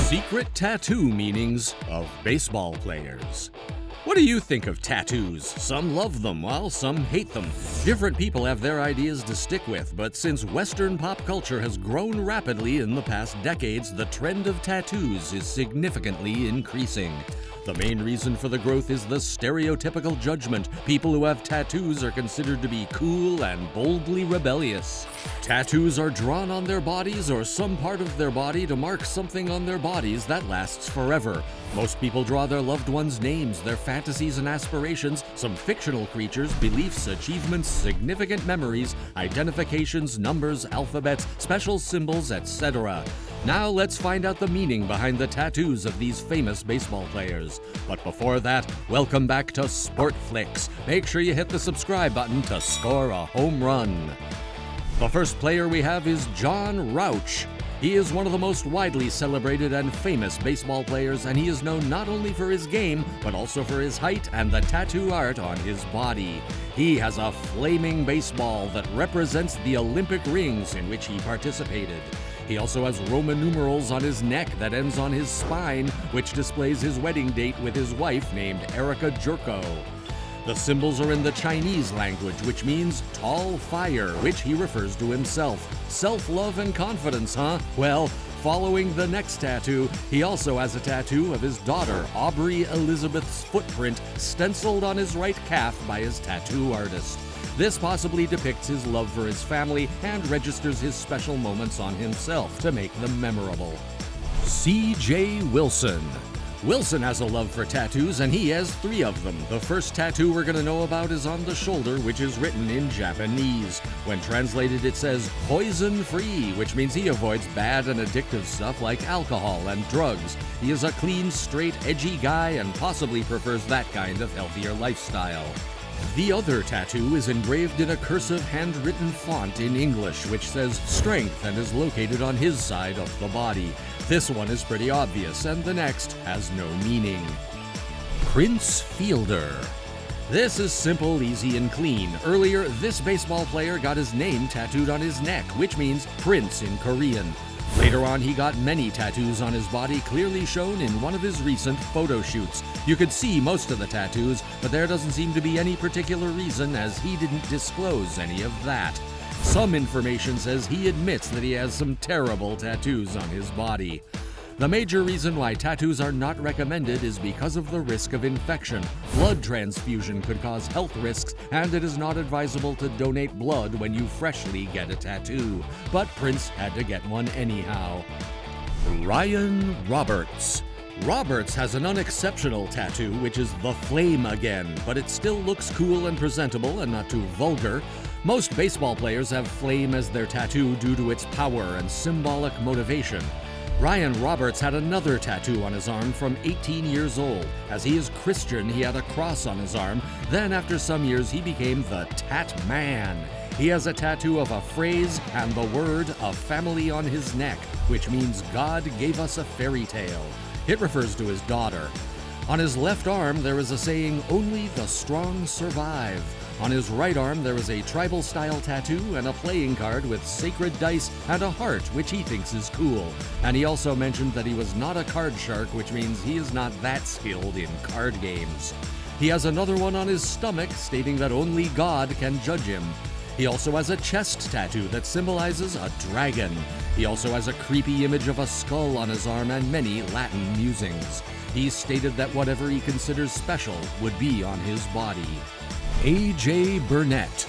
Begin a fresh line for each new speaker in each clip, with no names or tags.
Secret tattoo meanings of baseball players. What do you think of tattoos? Some love them, while some hate them. Different people have their ideas to stick with, but since Western pop culture has grown rapidly in the past decades, the trend of tattoos is significantly increasing. The main reason for the growth is the stereotypical judgment. People who have tattoos are considered to be cool and boldly rebellious. Tattoos are drawn on their bodies or some part of their body to mark something on their bodies that lasts forever. Most people draw their loved ones' names, their fantasies and aspirations, some fictional creatures, beliefs, achievements, significant memories, identifications, numbers, alphabets, special symbols, etc. Now let's find out the meaning behind the tattoos of these famous baseball players. But before that, welcome back to Sportflix. Make sure you hit the subscribe button to score a home run. The first player we have is John Rauch. He is one of the most widely celebrated and famous baseball players, and he is known not only for his game, but also for his height and the tattoo art on his body. He has a flaming baseball that represents the Olympic rings in which he participated. He also has Roman numerals on his neck that ends on his spine, which displays his wedding date with his wife named Erica Jerko. The symbols are in the Chinese language, which means tall fire, which he refers to himself. Self-love and confidence, huh? Well, following the next tattoo, he also has a tattoo of his daughter, Aubrey Elizabeth's footprint, stenciled on his right calf by his tattoo artist. This possibly depicts his love for his family and registers his special moments on himself to make them memorable. C.J. Wilson. Wilson has a love for tattoos, and he has 3 of them. The first tattoo we're going to know about is on the shoulder, which is written in Japanese. When translated, it says poison-free, which means he avoids bad and addictive stuff like alcohol and drugs. He is a clean, straight, edgy guy and possibly prefers that kind of healthier lifestyle. The other tattoo is engraved in a cursive handwritten font in English, which says strength and is located on his side of the body. This one is pretty obvious, and the next has no meaning. Prince Fielder. This is simple, easy, and clean. Earlier, this baseball player got his name tattooed on his neck, which means Prince in Korean. Later on, he got many tattoos on his body, clearly shown in one of his recent photo shoots. You could see most of the tattoos, but there doesn't seem to be any particular reason, as he didn't disclose any of that. Some information says he admits that he has some terrible tattoos on his body. The major reason why tattoos are not recommended is because of the risk of infection. Blood transfusion could cause health risks, and it is not advisable to donate blood when you freshly get a tattoo. But Prince had to get one anyhow. Ryan Roberts. Roberts has an unexceptional tattoo, which is the flame again, but it still looks cool and presentable and not too vulgar. Most baseball players have flame as their tattoo due to its power and symbolic motivation. Ryan Roberts had another tattoo on his arm from 18 years old. As he is Christian, he had a cross on his arm. Then after some years, he became the Tat Man. He has a tattoo of a phrase and the word "a family" on his neck, which means God gave us a fairy tale. It refers to his daughter. On his left arm, there is a saying, "Only the strong survive." On his right arm, there is a tribal-style tattoo and a playing card with sacred dice and a heart, which he thinks is cool. And he also mentioned that he was not a card shark, which means he is not that skilled in card games. He has another one on his stomach, stating that only God can judge him. He also has a chest tattoo that symbolizes a dragon. He also has a creepy image of a skull on his arm and many Latin musings. He stated that whatever he considers special would be on his body. A.J. Burnett.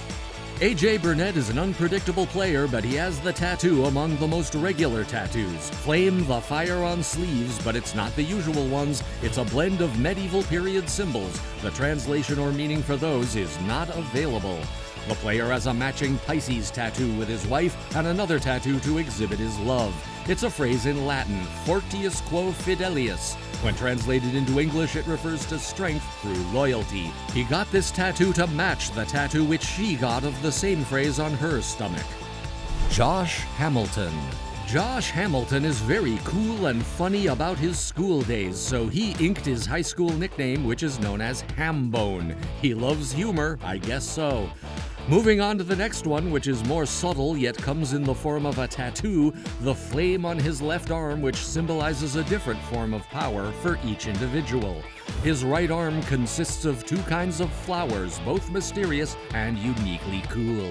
A.J. Burnett is an unpredictable player, but he has the tattoo among the most regular tattoos. Flame the fire on sleeves, but it's not the usual ones. It's a blend of medieval period symbols. The translation or meaning for those is not available. The player has a matching Pisces tattoo with his wife and another tattoo to exhibit his love. It's a phrase in Latin, fortius quo fidelius. When translated into English, it refers to strength through loyalty. He got this tattoo to match the tattoo which she got of the same phrase on her stomach. Josh Hamilton. Josh Hamilton is very cool and funny about his school days, so he inked his high school nickname, which is known as Hambone. He loves humor, I guess so. Moving on to the next one, which is more subtle yet comes in the form of a tattoo, the flame on his left arm, which symbolizes a different form of power for each individual. His right arm consists of two kinds of flowers, both mysterious and uniquely cool.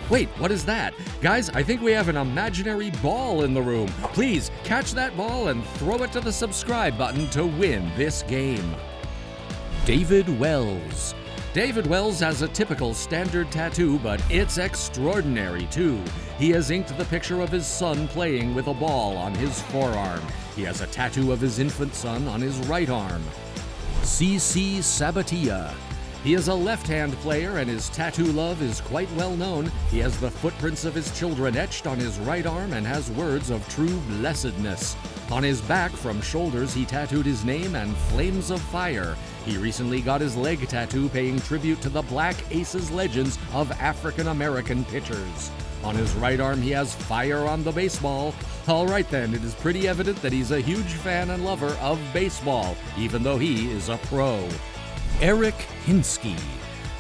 Wait, what is that? Guys, I think we have an imaginary ball in the room. Please, catch that ball and throw it to the subscribe button to win this game. David Wells. David Wells has a typical standard tattoo, but it's extraordinary too. He has inked the picture of his son playing with a ball on his forearm. He has a tattoo of his infant son on his right arm. CC Sabathia. He is a left-hand player and his tattoo love is quite well known. He has the footprints of his children etched on his right arm and has words of true blessedness. On his back from shoulders he tattooed his name and flames of fire. He recently got his leg tattoo paying tribute to the Black Aces legends of African American pitchers. On his right arm he has fire on the baseball. Alright then, it is pretty evident that he's a huge fan and lover of baseball, even though he is a pro. Eric Hinsky.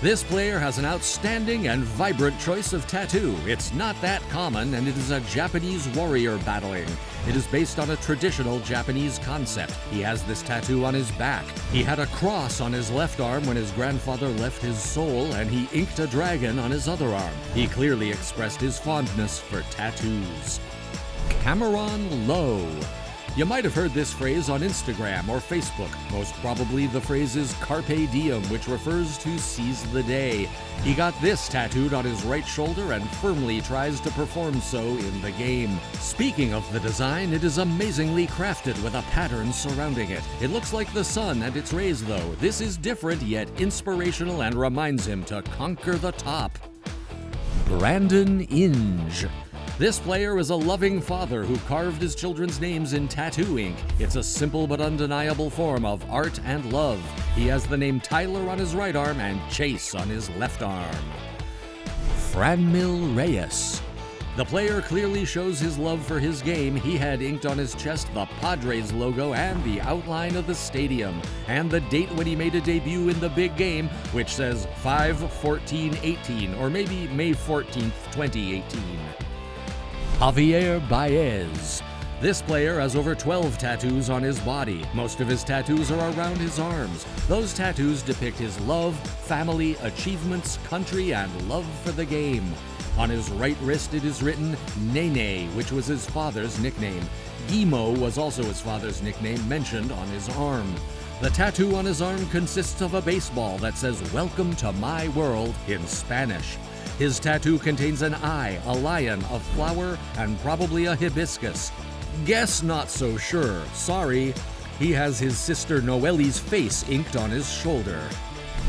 This player has an outstanding and vibrant choice of tattoo. It's not that common, and it is a Japanese warrior battling. It is based on a traditional Japanese concept. He has this tattoo on his back. He had a cross on his left arm when his grandfather left his soul, and he inked a dragon on his other arm. He clearly expressed his fondness for tattoos. Cameron Lowe. You might have heard this phrase on Instagram or Facebook. Most probably the phrase is carpe diem, which refers to seize the day. He got this tattooed on his right shoulder and firmly tries to perform so in the game. Speaking of the design, it is amazingly crafted with a pattern surrounding it. It looks like the sun and its rays though. This is different yet inspirational and reminds him to conquer the top. Brandon Inge. This player is a loving father who carved his children's names in tattoo ink. It's a simple but undeniable form of art and love. He has the name Tyler on his right arm and Chase on his left arm. Franmil Reyes. The player clearly shows his love for his game. He had inked on his chest the Padres logo and the outline of the stadium, and the date when he made a debut in the big game, which says 5/14/18, or maybe May 14th, 2018. Javier Baez. This player has over 12 tattoos on his body. Most of his tattoos are around his arms. Those tattoos depict his love, family, achievements, country, and love for the game. On his right wrist it is written Nene, which was his father's nickname. Gimo was also his father's nickname mentioned on his arm. The tattoo on his arm consists of a baseball that says "Welcome to my world" in Spanish. His tattoo contains an eye, a lion, a flower, and probably a hibiscus. Guess not so sure. Sorry. He has his sister Noelle's face inked on his shoulder.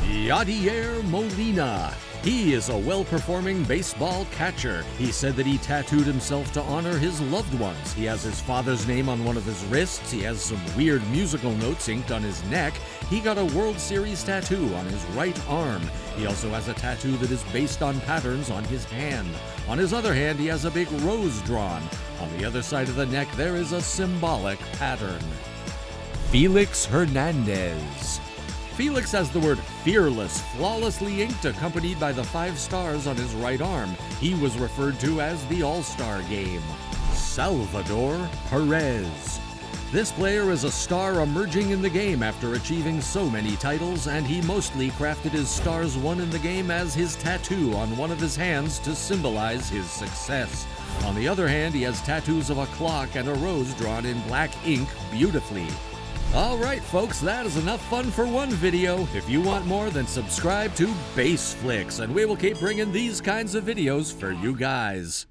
Yadier Molina. He is a well-performing baseball catcher. He said that he tattooed himself to honor his loved ones. He has his father's name on one of his wrists. He has some weird musical notes inked on his neck. He got a World Series tattoo on his right arm. He also has a tattoo that is based on patterns on his hand. On his other hand, he has a big rose drawn. On the other side of the neck, there is a symbolic pattern. Felix Hernandez. Felix has the word fearless flawlessly inked, accompanied by the 5 stars on his right arm. He was referred to as the All-Star Game. Salvador Perez. This player is a star emerging in the game after achieving so many titles, and he mostly crafted his stars won in the game as his tattoo on one of his hands to symbolize his success. On the other hand, he has tattoos of a clock and a rose drawn in black ink beautifully. Alright folks, that is enough fun for one video. If you want more, then subscribe to Sportflix, and we will keep bringing these kinds of videos for you guys.